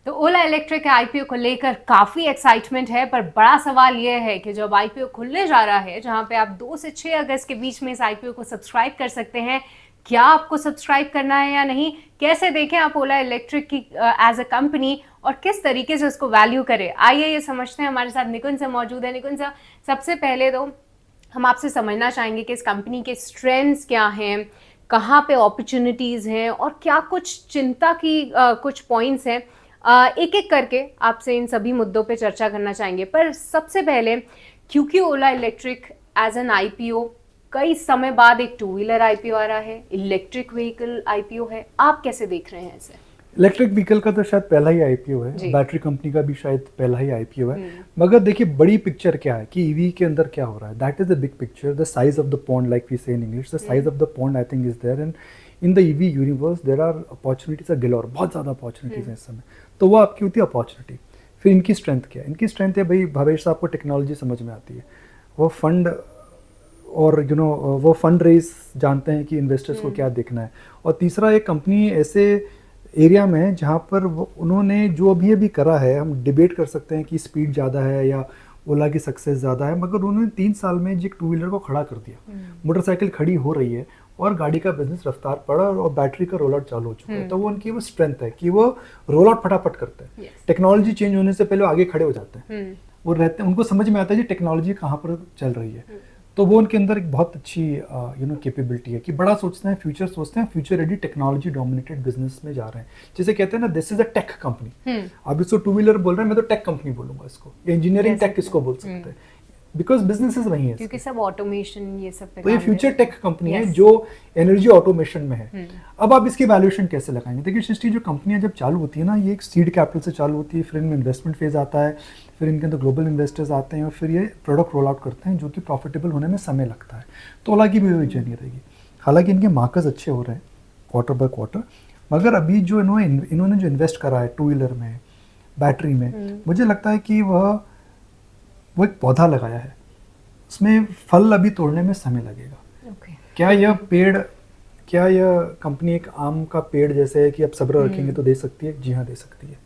तो ओला इलेक्ट्रिक के आईपीओ को लेकर काफी एक्साइटमेंट है, पर बड़ा सवाल यह है कि जब आईपीओ खुलने जा रहा है, जहां पे आप 2 से 6 अगस्त के बीच में इस आईपीओ को सब्सक्राइब कर सकते हैं, क्या आपको सब्सक्राइब करना है या नहीं, कैसे देखें आप ओला इलेक्ट्रिक की एज अ कंपनी और किस तरीके से उसको वैल्यू करें, आइए ये समझते हैं। हमारे साथ निकुंज सर मौजूद है। निकुंज सर, सबसे पहले तो हम आपसे समझना चाहेंगे कि इस कंपनी के स्ट्रेंथ्स क्या हैं, कहाँ पे अपॉर्चुनिटीज़ हैं और क्या कुछ चिंता की कुछ पॉइंट्स हैं। एक एक करके आपसे इन सभी मुद्दों पे चर्चा करना चाहेंगे। पर सबसे पहले, क्योंकि ओला इलेक्ट्रिक एज एन आईपीओ कई समय बाद एक टू व्हीलर आईपीओ आ रहा है, इलेक्ट्रिक व्हीकल आईपीओ है, आप कैसे देख रहे हैं इसे? इलेक्ट्रिक व्हीकल का तो शायद पहला ही आईपीओ है, बैटरी कंपनी का भी शायद पहला ही आईपीओ है। मगर देखिए बड़ी पिक्चर क्या है कि ईवी के अंदर क्या हो रहा है, that is the big picture, the size of the pond, like we say in English, the size of the pond I think is there, and in the EV universe there are opportunities a galore, बहुत ज़्यादा opportunities हैं इस समय। तो वो आपकी होती है अपॉर्चुनिटी। फिर इनकी स्ट्रेंथ क्या है? इनकी स्ट्रेंथ है भाई, भवेश साहब को टेक्नोलॉजी समझ में आती है, वो फंड और वो फंड रेज जानते हैं कि इन्वेस्टर्स को क्या देखना है। और तीसरा, एक कंपनी ऐसे एरिया में है जहाँ पर उन्होंने जो अभी करा है, हम डिबेट कर सकते हैं कि स्पीड ज़्यादा है या ओला की सक्सेस ज़्यादा है, मगर उन्होंने 3 साल में एक टू व्हीलर को खड़ा कर दिया। मोटरसाइकिल खड़ी हो रही है और गाड़ी का बिजनेस रफ्तार पड़ा और बैटरी का रोल आउट चालू हो चुका है। तो वो उनकी वो स्ट्रेंथ है कि वो रोल आउट फटाफट करते हैं। टेक्नोलॉजी चेंज होने से पहले वो आगे खड़े हो जाते हैं, वो रहते हैं, उनको समझ में आता है कि टेक्नोलॉजी कहाँ पर चल रही है। तो वो उनके अंदर एक बहुत अच्छी कैपेबिलिटी है कि बड़ा सोचते हैं, फ्यूचर सोचते हैं, future ready technology dominated business में जा रहे हैं। जैसे कहते हैं ना, this is a tech company. अब इसको टू व्हीलर बोल रहे हैं, मैं तो टेक कंपनी बोलूंगा इसको, इंजीनियरिंग टेक इसको बोल सकते हैं, बिकॉज बिजनेसेस वही है, क्योंकि सब ऑटोमेशन ये सब पे तो ये फ्यूचर टेक कंपनी है जो एनर्जी ऑटोमेशन में है। अब आप इसकी वैल्यूएशन कैसे लगाएंगे? देखिए सृष्टि, जो कंपनियां जब चालू होती है ना, ये एक सीड कैपिटल से चालू होती है, फिर इनमें इन्वेस्टमेंट फेज आता है, फिर इनके अंदर ग्लोबल इन्वेस्टर्स आते हैं और फिर ये प्रोडक्ट रोल आउट करते हैं, जो कि प्रॉफिटेबल होने में समय लगता है। तो ओला की भी वही जर्नी रहेगी। हालांकि इनके मार्केट्स अच्छे हो रहे हैं क्वार्टर बाय क्वार्टर, मगर अभी जो इन्होंने जो इन्वेस्ट करा है टू व्हीलर में, बैटरी में, मुझे लगता है कि वो एक पौधा लगाया है, उसमें फल अभी तोड़ने में समय लगेगा। क्या यह कंपनी एक आम का पेड़ जैसे है कि अब सब्र रखेंगे तो दे सकती है? जी हाँ, दे सकती है।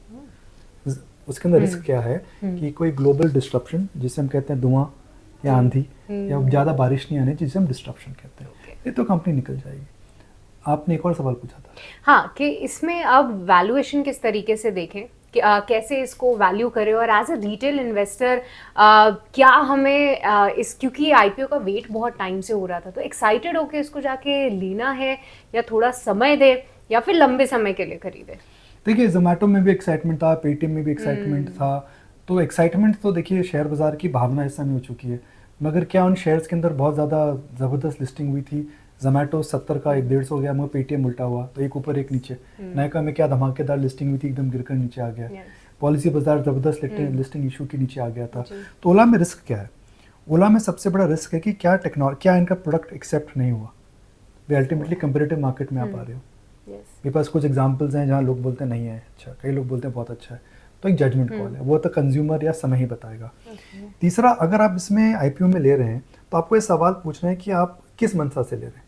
उसके अंदर रिस्क क्या है कि कोई ग्लोबल डिस्ट्रप्शन, जिसे हम कहते हैं धुआं या आंधी या ज़्यादा बारिश नहीं आने, जिसे हम डिस्ट्रप्शन कहते हैं, ये तो कंपनी निकल जाएगी। आपने एक और सवाल पूछा था। हाँ, कि इसमें अब वैल्यूएशन किस तरीके से देखें, कि कैसे इसको वैल्यू करें, और एज अ रिटेल इन्वेस्टर क्या हमें क्योंकि आईपीओ का वेट बहुत टाइम से हो रहा था, तो एक्साइटेड होके इसको जाके लेना है या थोड़ा समय दे या फिर लंबे समय के लिए खरीदे? देखिए, जोमेटो में भी एक्साइटमेंट था, पेटीएम में भी एक्साइटमेंट था। तो एक्साइटमेंट तो देखिए शेयर बाजार की भावना इस समय हो चुकी है, मगर क्या उन शेयर्स के अंदर बहुत ज़्यादा ज़बरदस्त लिस्टिंग हुई थी? जोमेटो 70 का 150 हो गया, मगर पेटीएम उल्टा हुआ, तो एक ऊपर एक नीचे। नायका में क्या धमाकेदार लिस्टिंग हुई थी, एकदम गिरकर नीचे आ गया। पॉलिसी बाजार ज़बरदस्त लिस्टिंग इशू के नीचे आ गया था। तो ओला में रिस्क क्या है? ओला में सबसे बड़ा रिस्क है कि क्या इनका प्रोडक्ट एक्सेप्ट नहीं हुआ। वे अल्टीमेटली कंपेरेटिव मार्केट में आप आ रहे हो। मेरे पास कुछ एग्जांपल्स हैं जहाँ लोग बोलते हैं नहीं है अच्छा, कई लोग बोलते हैं बहुत अच्छा है, तो एक जजमेंट कॉल है, वो तो कंज्यूमर या समय ही बताएगा। तीसरा, अगर आप इसमें आईपीओ में ले रहे हैं तो आपको ये सवाल पूछना है कि आप किस मंशा से ले रहे हैं।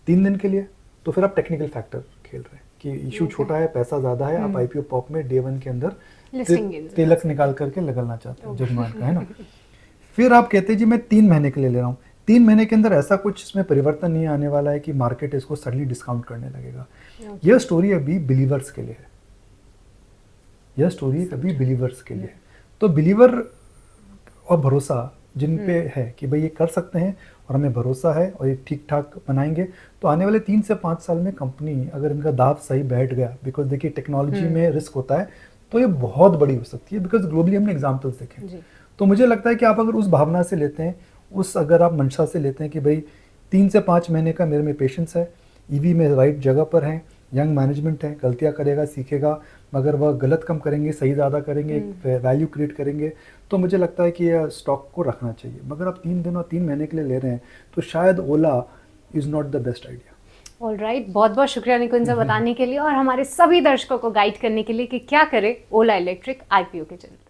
3 दिन के लिए तो फिर आप टेक्निकल फैक्टर खेल रहे हैं कि इशू छोटा है, पैसा ज़्यादा है, आप आईपीओ पॉप में डे 1 के अंदर तिलक निकाल करके लगलना चाहते हैं जजमान का, है ना। फिर आप कहते हैं जी मैं 3 महीने के लिए ले रहा हूँ, 3 महीने के अंदर ऐसा कुछ इसमें परिवर्तन नहीं आने वाला है कि मार्केट इसको सडनली डिस्काउंट करने लगेगा। यह स्टोरी अभी बिलीवर्स के लिए है, यह स्टोरी अभी बिलीवर्स के लिए है। तो बिलीवर और भरोसा जिन पे है कि भाई ये कर सकते हैं और हमें भरोसा है और ये ठीक ठाक बनाएंगे, तो आने वाले 3 से 5 साल में कंपनी, अगर इनका दाव सही बैठ गया, बिकॉज देखिए टेक्नोलॉजी में रिस्क होता है, तो ये बहुत बड़ी हो सकती है, बिकॉज ग्लोबली हमने एग्जाम्पल्स देखे। तो मुझे लगता है कि आप अगर उस भावना से लेते हैं, अगर आप मंशा से लेते हैं कि भाई 3 से 5 महीने का मेरे में पेशेंस है, ईवी में राइट जगह पर है, यंग मैनेजमेंट है, गलतियां करेगा, सीखेगा, मगर वह गलत कम करेंगे, सही ज़्यादा करेंगे, वैल्यू क्रिएट करेंगे, तो मुझे लगता है कि यह स्टॉक को रखना चाहिए। मगर आप 3 दिन और 3 महीने के लिए ले रहे हैं तो शायद Ola is not the best idea. Alright, बहुत बहुत शुक्रिया निकुंज सर बताने के लिए और हमारे सभी दर्शकों को गाइड करने के लिए कि क्या करे ओला इलेक्ट्रिक आईपीओ के चलते।